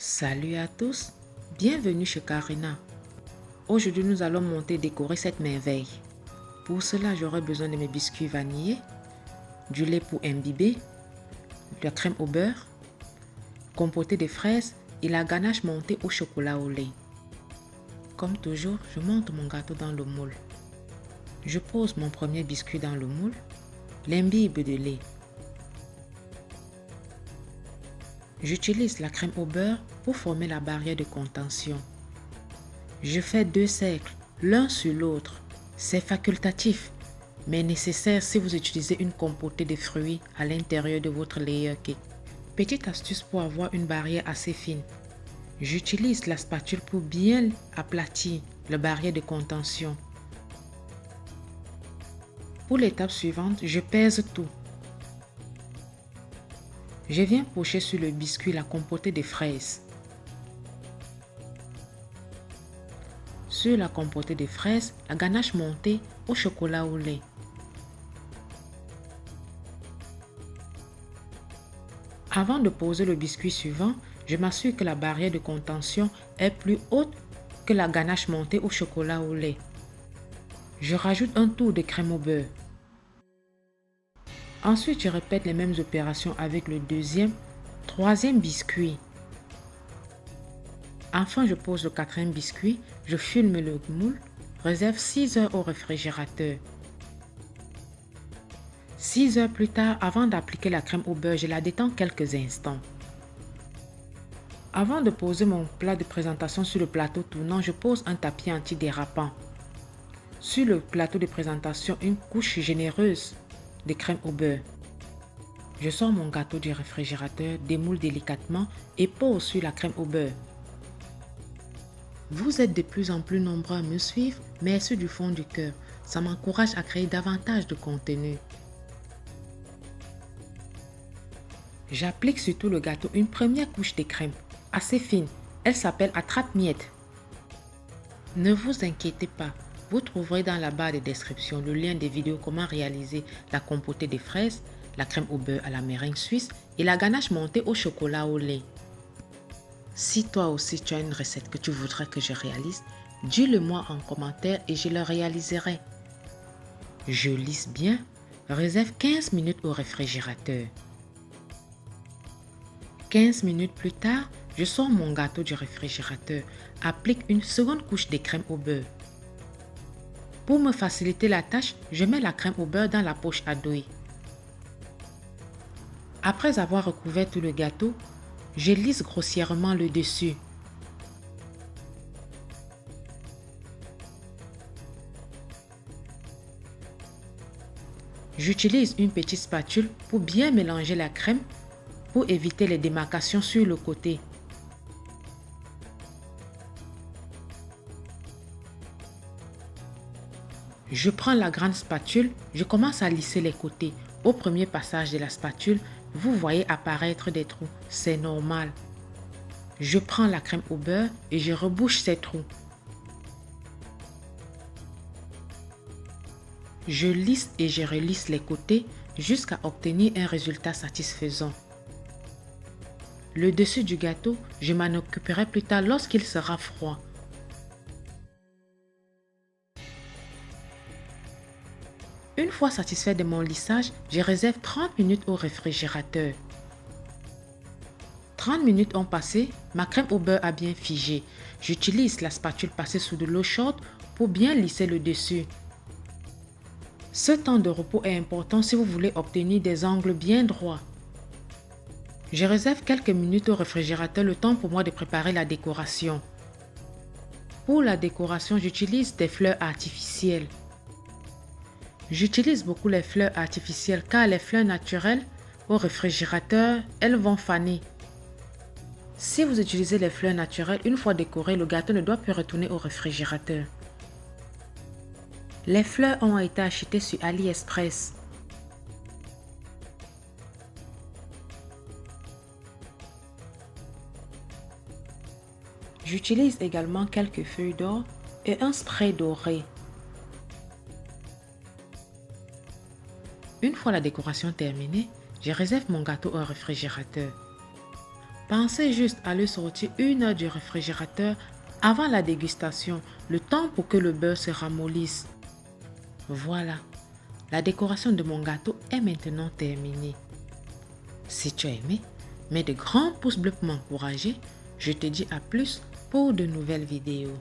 Salut à tous, bienvenue chez Karina. Aujourd'hui, nous allons monter et décorer cette merveille. Pour cela, j'aurai besoin de mes biscuits vanillés, du lait pour imbiber, de la crème au beurre, compoté de fraises et la ganache montée au chocolat au lait. Comme toujours, je monte mon gâteau dans le moule. Je pose mon premier biscuit dans le moule, l'imbibe de lait. J'utilise la crème au beurre pour former la barrière de contention. Je fais 2 cercles, l'un sur l'autre. C'est facultatif, mais nécessaire si vous utilisez une compotée de fruits à l'intérieur de votre layer cake. Petite astuce pour avoir une barrière assez fine. J'utilise la spatule pour bien aplatir la barrière de contention. Pour l'étape suivante, je pèse tout. Je viens pocher sur le biscuit la compotée de fraises. Sur la compotée de fraises, la ganache montée au chocolat au lait. Avant de poser le biscuit suivant, je m'assure que la barrière de contention est plus haute que la ganache montée au chocolat au lait. Je rajoute un tour de crème au beurre. Ensuite, je répète les mêmes opérations avec le deuxième, troisième biscuit. Enfin, je pose le quatrième biscuit, je filme le moule, réserve 6 heures au réfrigérateur. 6 heures plus tard, avant d'appliquer la crème au beurre, je la détends quelques instants. Avant de poser mon plat de présentation sur le plateau tournant, je pose un tapis antidérapant. Sur le plateau de présentation, une couche généreuse de crème au beurre. Je sors mon gâteau du réfrigérateur, démoule délicatement et pose sur la crème au beurre. Vous êtes de plus en plus nombreux à me suivre, merci du fond du cœur. Ça m'encourage à créer davantage de contenu. J'applique sur tout le gâteau une première couche de crème, assez fine. Elle s'appelle attrape-miettes. Ne vous inquiétez pas, vous trouverez dans la barre de description le lien des vidéos comment réaliser la compotée de fraises, la crème au beurre à la meringue suisse et la ganache montée au chocolat au lait. Si toi aussi tu as une recette que tu voudrais que je réalise, dis-le moi en commentaire et je le réaliserai. Je lisse bien, réserve 15 minutes au réfrigérateur. 15 minutes plus tard, je sors mon gâteau du réfrigérateur, applique une seconde couche de crème au beurre. Pour me faciliter la tâche, je mets la crème au beurre dans la poche à douille. Après avoir recouvert tout le gâteau, je lisse grossièrement le dessus. J'utilise une petite spatule pour bien mélanger la crème pour éviter les démarcations sur le côté. Je prends la grande spatule, je commence à lisser les côtés. Au premier passage de la spatule, vous voyez apparaître des trous, c'est normal. Je prends la crème au beurre et je rebouche ces trous. Je lisse et je relisse les côtés jusqu'à obtenir un résultat satisfaisant. Le dessus du gâteau, je m'en occuperai plus tard lorsqu'il sera froid. Une fois satisfait de mon lissage, je réserve 30 minutes au réfrigérateur. 30 minutes ont passé, ma crème au beurre a bien figé. J'utilise la spatule passée sous de l'eau chaude pour bien lisser le dessus. Ce temps de repos est important si vous voulez obtenir des angles bien droits. Je réserve quelques minutes au réfrigérateur, le temps pour moi de préparer la décoration. Pour la décoration, j'utilise des fleurs artificielles. J'utilise beaucoup les fleurs artificielles car les fleurs naturelles au réfrigérateur, elles vont faner. Si vous utilisez les fleurs naturelles, une fois décoré, le gâteau ne doit plus retourner au réfrigérateur. Les fleurs ont été achetées sur AliExpress. J'utilise également quelques feuilles d'or et un spray doré. Une fois la décoration terminée, je réserve mon gâteau au réfrigérateur. Pensez juste à le sortir 1 heure du réfrigérateur avant la dégustation, le temps pour que le beurre se ramollisse. Voilà, la décoration de mon gâteau est maintenant terminée. Si tu as aimé, mets de grands pouces bleus pour m'encourager. Je te dis à plus pour de nouvelles vidéos.